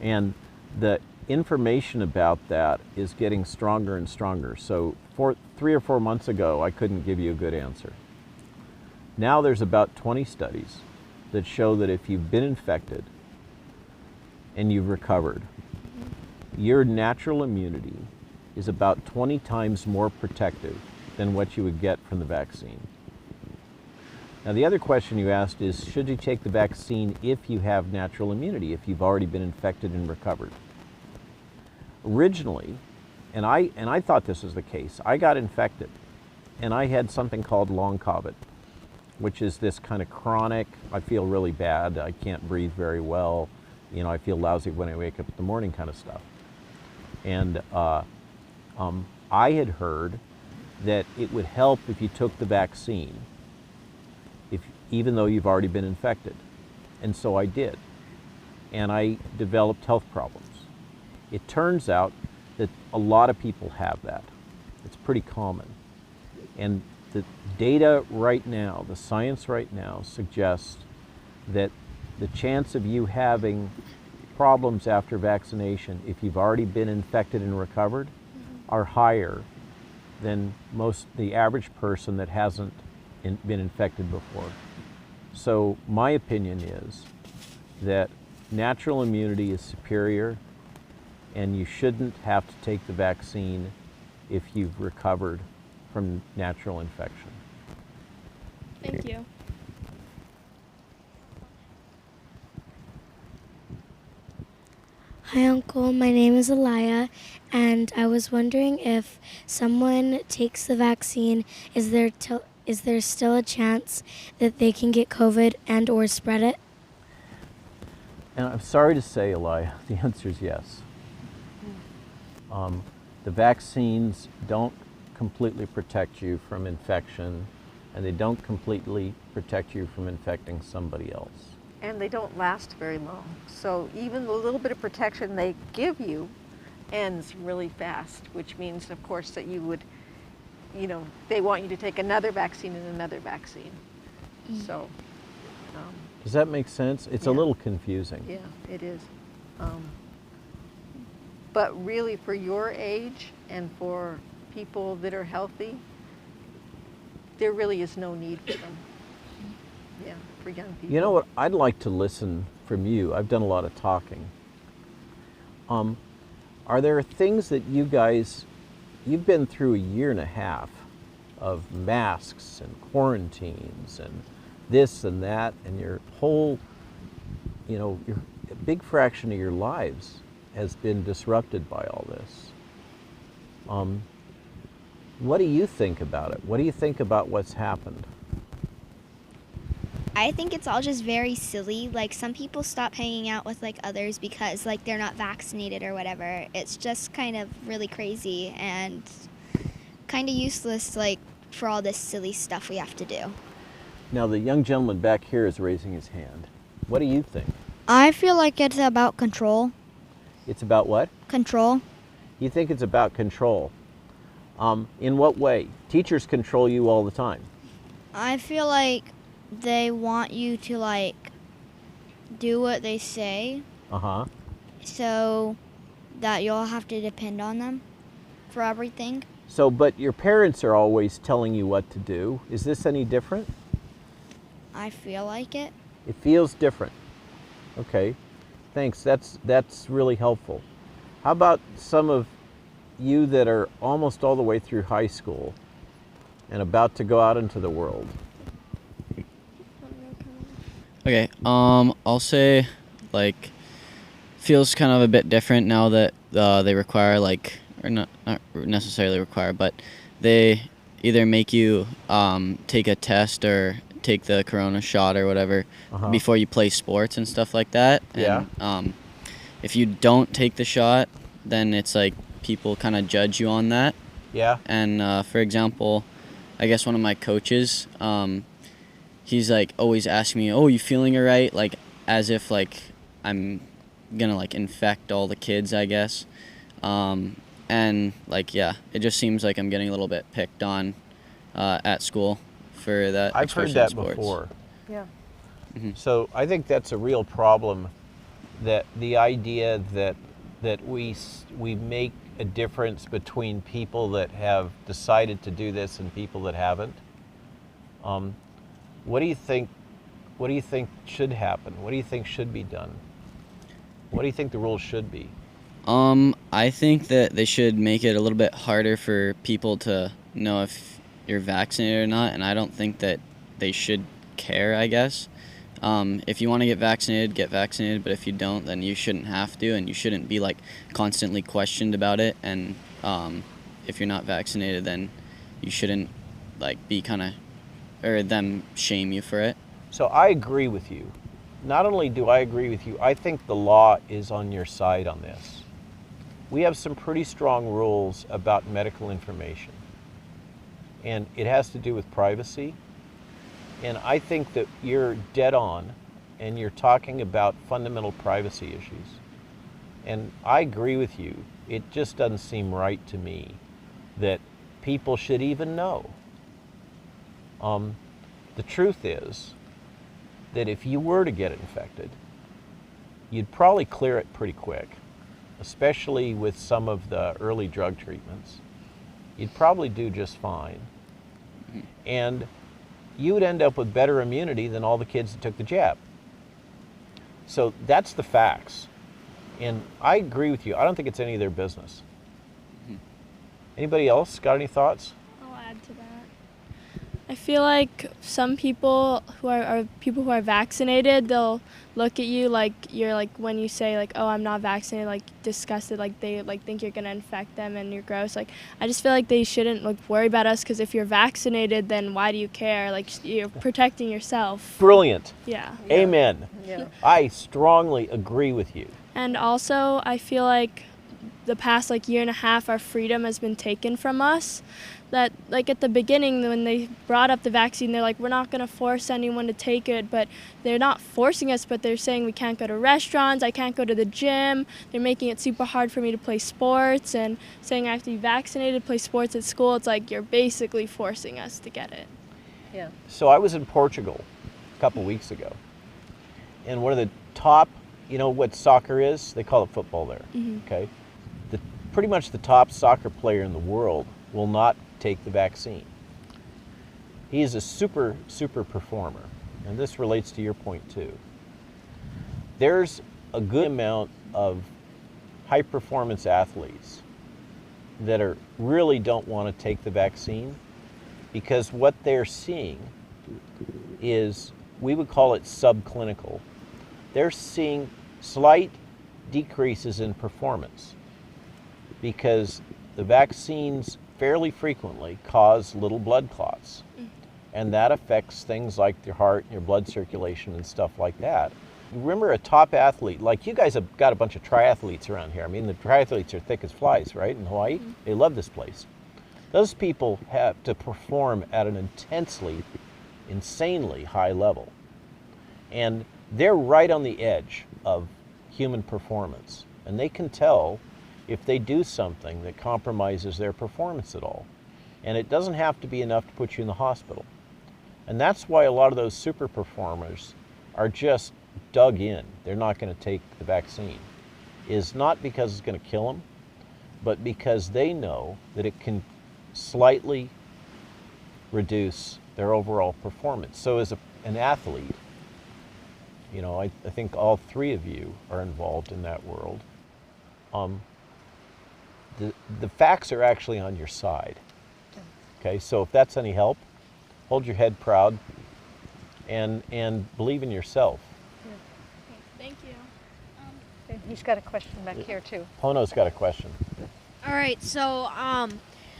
And the information about that is getting stronger and stronger. So 3 or 4 months ago, I couldn't give you a good answer. Now there's about 20 studies that show that if you've been infected and you've recovered, your natural immunity is about 20 times more protective than what you would get from the vaccine. Now the other question you asked is, should you take the vaccine if you have natural immunity, if you've already been infected and recovered? Originally, and I thought this was the case, I got infected and I had something called long COVID, which is this kind of chronic, I feel really bad, I can't breathe very well, you know, I feel lousy when I wake up in the morning kind of stuff. And I had heard that it would help if you took the vaccine, even though you've already been infected. And so I did. And I developed health problems. It turns out that a lot of people have that. It's pretty common. And the data right now, the science right now, suggests that the chance of you having problems after vaccination, if you've already been infected and recovered, are higher than the average person that hasn't been infected before. So my opinion is that natural immunity is superior, and you shouldn't have to take the vaccine if you've recovered from natural infection. Thank you. Hi, Uncle. My name is Alaya, and I was wondering if someone takes the vaccine, is there still a chance that they can get COVID and or spread it? And I'm sorry to say, Eli, the answer is yes. The vaccines don't completely protect you from infection, and they don't completely protect you from infecting somebody else. And they don't last very long. So even the little bit of protection they give you ends really fast, which means, of course, that you would, you know, they want you to take another vaccine and another vaccine. So. Does that make sense? It's a Yeah. little confusing. Yeah, it is. But really, for your age and for people that are healthy, there really is no need for them. Yeah, for young people. You know what? I'd like to listen from you. I've done a lot of talking. Are there things that you guys, you've been through a year and a half of masks and quarantines and this and that, and your whole, you know, a big fraction of your lives has been disrupted by all this. What do you think about it? What do you think about what's happened? I think it's all just very silly. Like, some people stop hanging out with like others because like they're not vaccinated or whatever. It's just kind of really crazy and kind of useless, like, for all this silly stuff we have to do. Now the young gentleman back here is raising his hand. What do you think? I feel like it's about control. It's about what? Control. You think it's about control. In what way? Teachers control you all the time. I feel like they want you to like do what they say Uh-huh. so that you'll have to depend on them for everything. So, but your parents are always telling you what to do. Is this any different? I feel like it. It feels different. Okay, thanks. That's really helpful. How about some of you that are almost all the way through high school and about to go out into the world? Okay, I'll say, like, feels kind of a bit different now that they require, like, or not necessarily require, but they either make you take a test or take the corona shot or whatever before you play sports and stuff like that. Yeah. And if you don't take the shot, then it's like people kind of judge you on that. Yeah. And for example, I guess one of my coaches, he's like always asking me, "Oh, you feeling all right?" Like as if like I'm gonna like infect all the kids, I guess. And like yeah, it just seems like I'm getting a little bit picked on at school for that. I've heard especially in that sports. before. Yeah. So I think that's a real problem that the idea that we make a difference between people that have decided to do this and people that haven't. What do you think? What do you think should happen? What do you think should be done? What do you think the rules should be? I think that they should make it a little bit harder for people to know if you're vaccinated or not, and I don't think that they should care, I guess. If you want to get vaccinated, but if you don't, then you shouldn't have to, and you shouldn't be like constantly questioned about it. And if you're not vaccinated, then you shouldn't like be or them shame you for it. So I agree with you. Not only do I agree with you, I think the law is on your side on this. We have some pretty strong rules about medical information, and it has to do with privacy. And I think that you're dead on, and you're talking about fundamental privacy issues. And I agree with you. It just doesn't seem right to me that people should even know. The truth is that if you were to get infected, you'd probably clear it pretty quick, especially with some of the early drug treatments. You'd probably do just fine. And you would end up with better immunity than all the kids that took the jab. So that's the facts. And I agree with you. I don't think it's any of their business. Anybody else got any thoughts? I'll add to that. I feel like some people who are people who are vaccinated, they'll look at you like you're like, when you say like, oh, I'm not vaccinated, like disgusted, like they like think you're gonna infect them and you're gross. Like I just feel like they shouldn't like worry about us, because if you're vaccinated, then why do you care? Like you're protecting yourself. Brilliant. Yeah. Amen. Yeah. I strongly agree with you. And also, I feel like the past like year and a half, our freedom has been taken from us. That like at the beginning when they brought up the vaccine, they're like, we're not going to force anyone to take it, but they're not forcing us, but they're saying we can't go to restaurants, I can't go to the gym, they're making it super hard for me to play sports, and saying I have to be vaccinated to play sports at school. It's like you're basically forcing us to get it. Yeah. So I was in Portugal a couple weeks ago, and one of the top, you know what soccer is? They call it football there, okay? Pretty much the top soccer player in the world will not take the vaccine. He is a super performer, and this relates to your point too. There's a good amount of high performance athletes that really don't want to take the vaccine, because what they're seeing is, we would call it subclinical. They're seeing slight decreases in performance because the vaccines fairly frequently cause little blood clots. And that affects things like your heart and your blood circulation and stuff like that. Remember, a top athlete, like you guys have got a bunch of triathletes around here. I mean, the triathletes are thick as flies, right, in Hawaii? They love this place. Those people have to perform at an insanely high level. And they're right on the edge of human performance. And they can tell if they do something that compromises their performance at all. And it doesn't have to be enough to put you in the hospital. And that's why a lot of those super performers are just dug in. They're not going to take the vaccine. Is not because it's going to kill them, but because they know that it can slightly reduce their overall performance. So as an athlete, you know, I think all three of you are involved in that world. The facts are actually on your side. Okay, so if that's any help, hold your head proud and believe in yourself. Thank you. And he's got a question back here too. Pono's got a question. All right, so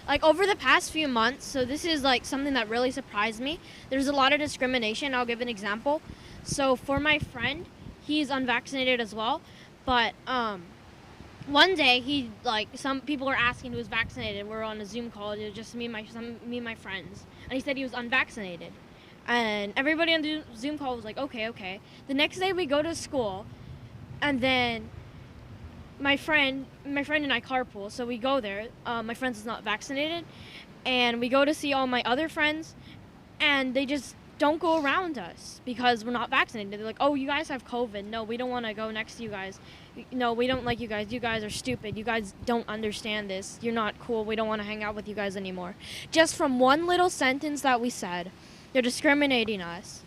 like over the past few months, so this is like something that really surprised me. There's a lot of discrimination. I'll give an example. So for my friend, he's unvaccinated as well, but one day he some people were asking who was vaccinated. We're on a Zoom call. It was just me and my friends, and he said he was unvaccinated, and everybody on the Zoom call was like, okay. The next day we go to school, and then my friend and I carpool, so we go there. My friend is not vaccinated, and we go to see all my other friends, and they just don't go around us because we're not vaccinated. They're like, oh, you guys have COVID. No, we don't want to go next to you guys. No, we don't like you guys. You guys are stupid. You guys don't understand this. You're not cool. We don't want to hang out with you guys anymore. Just from one little sentence that we said, they're discriminating us.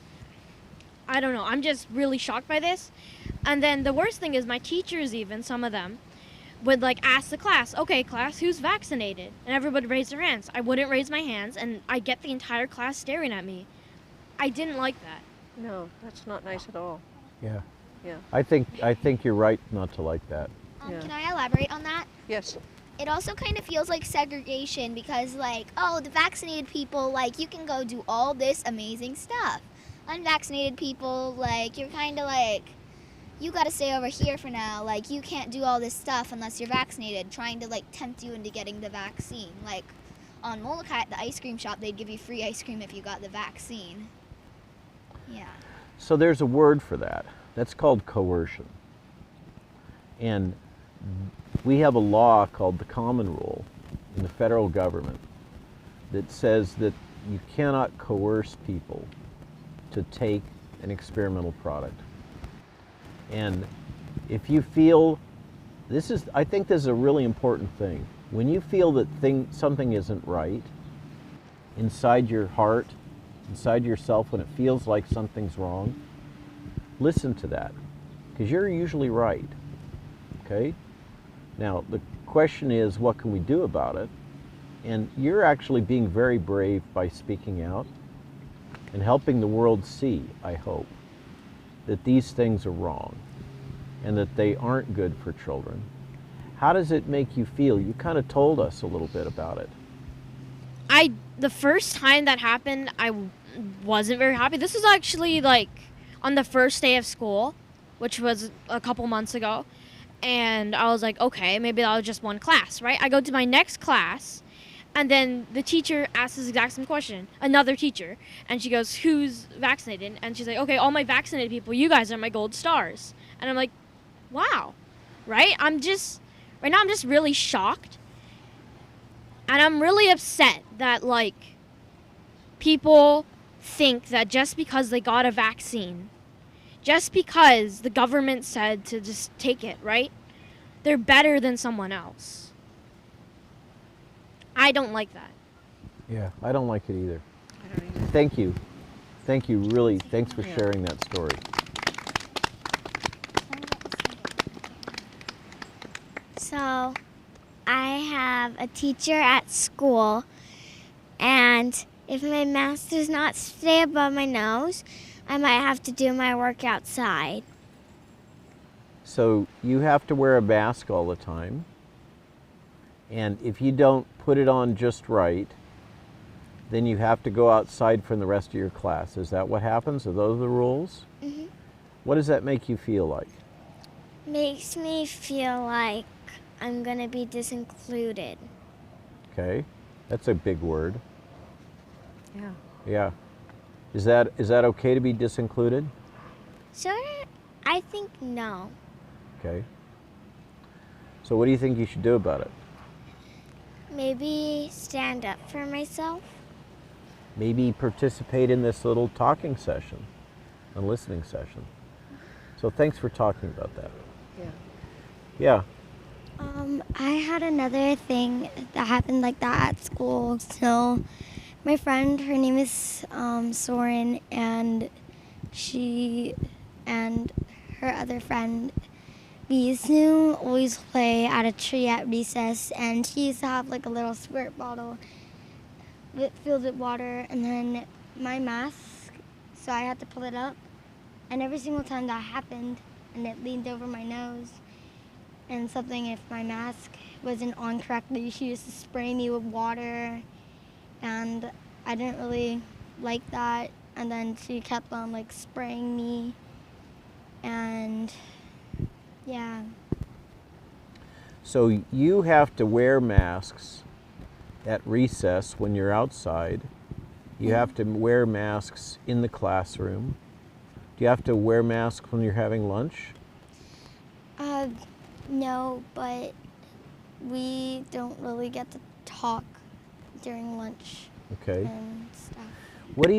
I don't know. I'm just really shocked by this. And then the worst thing is my teachers, even some of them, would like ask the class, okay, class, who's vaccinated? And everybody would raise their hands. I wouldn't raise my hands, and I get the entire class staring at me. I didn't like that. No, that's not nice at all. Yeah. Yeah. I think you're right not to like that. Yeah. Can I elaborate on that? Yes. It also kind of feels like segregation because, like, oh, the vaccinated people, like, you can go do all this amazing stuff. Unvaccinated people, like, you're kind of like, you got to stay over here for now. Like, you can't do all this stuff unless you're vaccinated, trying to, like, tempt you into getting the vaccine. Like, on Molokai at the ice cream shop, they'd give you free ice cream if you got the vaccine. Yeah. So there's a word for that. That's called coercion. And we have a law called the Common Rule in the federal government that says that you cannot coerce people to take an experimental product. And if you feel, I think this is a really important thing. When you feel that something isn't right, inside your heart, inside yourself, when it feels like something's wrong, listen to that, because you're usually right, okay? Now, the question is, what can we do about it? And you're actually being very brave by speaking out and helping the world see, I hope, that these things are wrong and that they aren't good for children. How does it make you feel? You kind of told us a little bit about it. The first time that happened, I wasn't very happy. This was actually like on the first day of school, which was a couple months ago. And I was like, okay, maybe that was just one class, right? I go to my next class, and then the teacher asks this exact same question, another teacher. And she goes, who's vaccinated? And she's like, okay, all my vaccinated people, you guys are my gold stars. And I'm like, wow, right? Right now I'm just really shocked. And I'm really upset that, like, people think that just because they got a vaccine, just because the government said to just take it, right? They're better than someone else. I don't like that. Yeah, I don't like it either. I don't either. Thank you. Thank you, really. Thanks for sharing that story. So, I have a teacher at school, and if my mask does not stay above my nose, I might have to do my work outside. So you have to wear a mask all the time, and if you don't put it on just right, then you have to go outside from the rest of your class. Is that what happens? Are those the rules? Mm-hmm. What does that make you feel like? Makes me feel like I'm going to be disincluded. Okay, that's a big word. Yeah. Yeah. Is that okay to be disincluded? Sort of, I think no. Okay. So what do you think you should do about it? Maybe stand up for myself. Maybe participate in this little talking session, a listening session. So thanks for talking about that. Yeah. Yeah. I had another thing that happened like that at school. So my friend, her name is Soren, and she and her other friend, we used to always play at a tree at recess, and she used to have like a little squirt bottle filled with water, and then my mask, so I had to pull it up, and every single time that happened and it leaned over my nose and something, if my mask wasn't on correctly, she used to spray me with water, and I didn't really like that, and then she kept on like spraying me, and yeah. So you have to wear masks at recess when you're outside. You have to wear masks in the classroom. Do you have to wear masks when you're having lunch? No, but we don't really get to talk during lunch Okay. and stuff. What do you